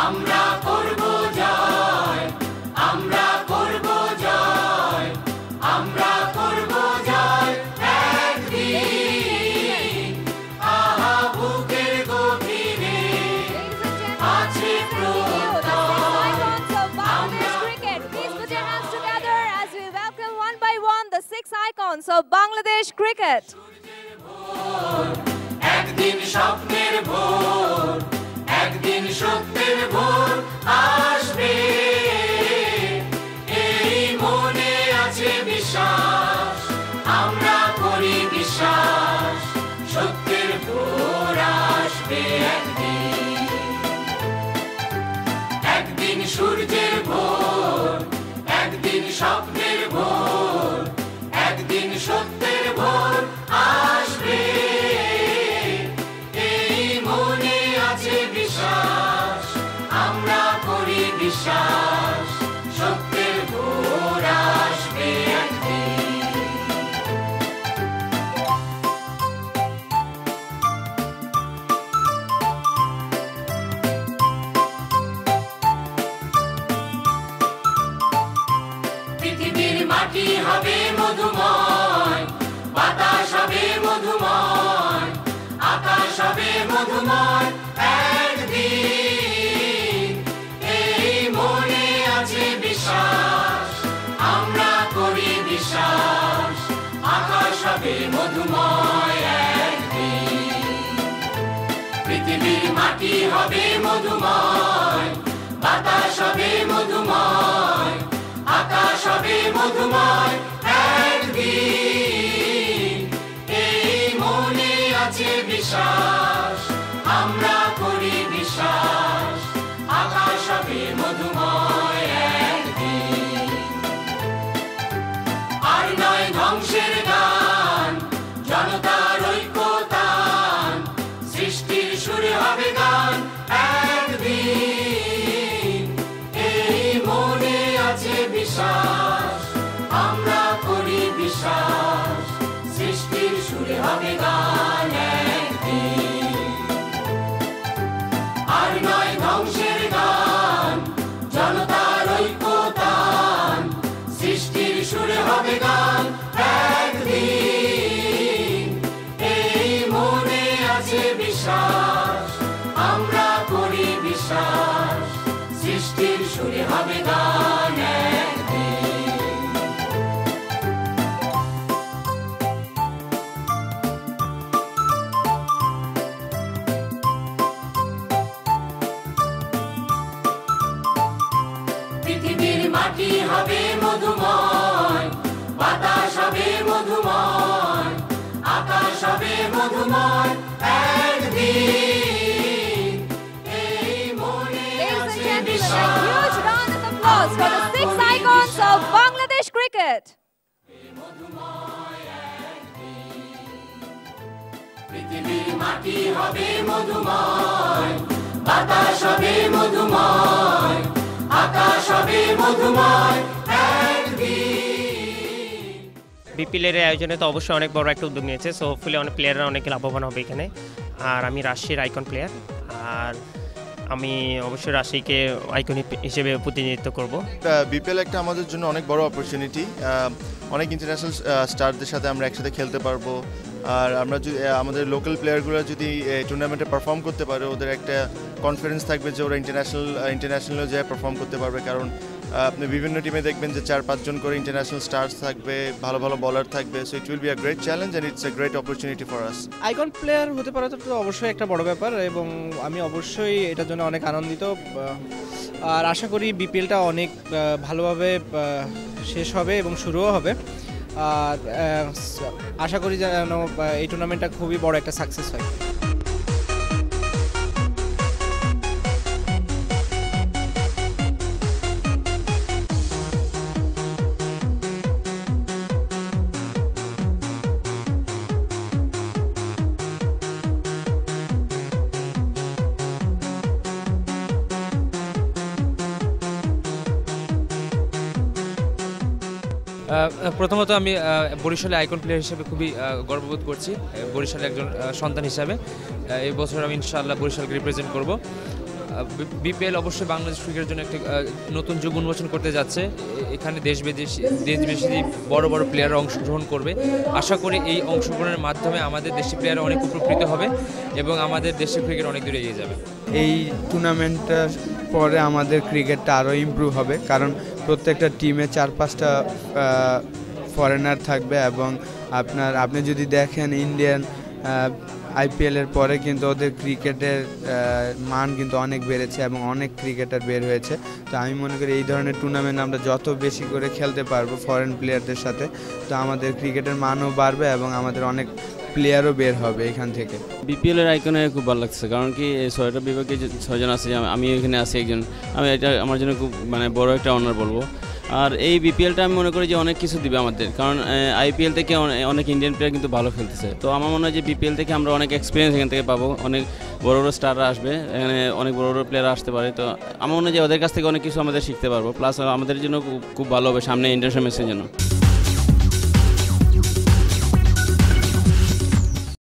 আমরা করব জয়, আমরা করব জয়, আমরা করব জয় একদিন। আহা বুকের গভীরে আছে প্রত্যয়। Please put your hands together as we welcome one by one the 6 icons of Bangladesh cricket. একদিন স্বপ্নের ভোর, একদিন সত্যের ভোর আসবে, এই মনে আছে বিশ্বাস, আমরা করি বিশ্বাস, সত্যের ভোর আসবে একদিন। একদিন সূর্যের ভোর, একদিন স্বপ্নের ভোর, একদিন সত্যের ভোর আসবে, এই মনে আছে বিশ্বাস, আমরা করি বিশ্বাস, সত্যের ভোর আসবে একদিন। পৃথিবীর মাটি হবে মধুময়, বাতাস হবে মধুময়, আকাশ হবে মধুময় একদিন, এই মনে আছে বিশ্বাস, আমরা করি বিশ্বাস, আকাশ হবে মধুময় একদিন। পৃথিবীর মাটি হবে মধুময়, বাতাস হবে মধুময়, আকাশ হবে মধুময় একদিন, এই মনে আছে বিশ্বাস, আমরা করি বিশ্বাস, আকাশ হবে মধুময় একদিন। আর নয় ধ্বংসের গান, জনতার ঐক্যতান, সৃষ্টির সুরে হবে গান একদিন, এই মনে আছে বিশ্বাস, আমরা করি বিশ্বাস, সৃষ্টির সুরে হবে গান একদিন। আর নয় ধ্বংসের গান, জনতার ঐক্যতান, সৃষ্টির সুরে হবে গান একদিন, এই মনে আছে বিশ্বাস, আমরা করি বিশ্বাস, সৃষ্টির সুরে হবে গান একদিন। পৃথিবীর মাটি হবে মধুময়, বাতাস হবে মধুময়, আকাশ হবে মধুময় একদিন, এই মনে Ladies and আছে gentlemen, a বিশ্বাস, huge round of applause for the 6 icons of Bangladesh cricket. পৃথিবীর মাটি হবে মধুময়, বাতাস হবে মধুময়, আকাশ হবে মধুময় একদিন। বিপিএলের আয়োজনে তো অবশ্যই অনেক বড় একটা উদ্যোগ নিয়েছে, সো হোপফুলি অনেক প্লেয়াররা অনেক লাভবান হবে এখানে। আর আমি রাজশাহীর আইকন প্লেয়ার, আর আমি অবশ্যই রাজশাহীকে আইকন হিসেবে প্রতিনিধিত্ব করব। বিপিএল একটা আমাদের জন্য অনেক বড় অপরচুনিটি, অনেক ইন্টারন্যাশনাল স্টারদের সাথে আমরা একসাথে খেলতে পারবো। আর আমরা যদি আমাদের লোকাল প্লেয়ারগুলো যদি টুর্নামেন্টে পারফর্ম করতে পারে, ওদের একটা কনফিডেন্স থাকবে যে ওরা ইন্টারন্যাশনালও যায় পারফর্ম করতে পারবে। কারণ আপনি বিভিন্ন টিমে দেখবেন যে 4-5 জন করে ইন্টারন্যাশনাল স্টার্স থাকবে, ভালো ভালো বলার থাকবে। So it will be a great challenge and it's a great opportunity for us. Icon player হতে পারা তো অবশ্যই একটা বড় ব্যাপার, এবং আমি অবশ্যই এটার জন্য অনেক আনন্দিত। আর আশা করি বিপিএলটা অনেক ভালোভাবে শেষ হবে এবং শুরুও হবে। আর আশা করি যেন এই টুর্নামেন্টটা খুবই বড় একটা সাকসেস হয়। প্রথমত আমি বরিশালে আইকন প্লেয়ার হিসেবে খুবই গর্ববোধ করছি, বরিশালের একজন সন্তান হিসাবে। এই বছর আমি ইনশাআল্লাহ বরিশালকে রিপ্রেজেন্ট করব। বিপিএল অবশ্যই বাংলাদেশ ক্রিকেটের জন্য একটি নতুন যুগ উন্মোচন করতে যাচ্ছে। এখানে দেশ বিদেশি বড় বড় প্লেয়াররা অংশগ্রহণ করবে। আশা করি এই অংশগ্রহণের মাধ্যমে আমাদের দেশি প্লেয়াররা অনেক উপকৃত হবে এবং আমাদের দেশের ক্রিকেট অনেক দূরে এগিয়ে যাবে। এই টুর্নামেন্টটার পরে আমাদের ক্রিকেটটা আরও ইমপ্রুভ হবে, কারণ প্রত্যেকটা টিমে 4-5টা ফরেনার থাকবে এবং আপনি যদি দেখেন ইন্ডিয়ান আইপিএলের পরে কিন্তু ওদের ক্রিকেটের মান কিন্তু অনেক বেড়েছে এবং অনেক ক্রিকেটার বের হয়েছে। তো আমি মনে করি এই ধরনের টুর্নামেন্ট আমরা যত বেশি করে খেলতে পারবো ফরেন প্লেয়ারদের সাথে, তো আমাদের ক্রিকেটের মানও বাড়বে এবং আমাদের অনেক প্লেয়ারও বের হবে এখান থেকে। বিপিএলের আইকনে খুব ভালো লাগছে, কারণ কি এই 6টা বিভাগে 6জন আছে, আমি এখানে আছি একজন। এটা আমার জন্য খুব বড় একটা অনার বলবো। আর এই বিপিএলটা আমি মনে করি যে অনেক কিছু দিবে আমাদের, কারণ আইপিএল থেকে অনেক ইন্ডিয়ান প্লেয়ার কিন্তু ভালো খেলতেছে। তো আমার মনে হয় যে বিপিএল থেকে আমরা অনেক এক্সপিরিয়েন্স এখান থেকে পাবো, অনেক বড় বড় স্টাররা আসবে এখানে, অনেক বড় বড় প্লেয়ার আসতে পারে। তো আমার মনে হয় যে ওদের কাছ থেকে অনেক কিছু আমাদের শিখতে পারবো, প্লাস আমাদের জন্য খুব ভালো হবে সামনে ইন্টারন্যাশনাল ম্যাচের জন্য।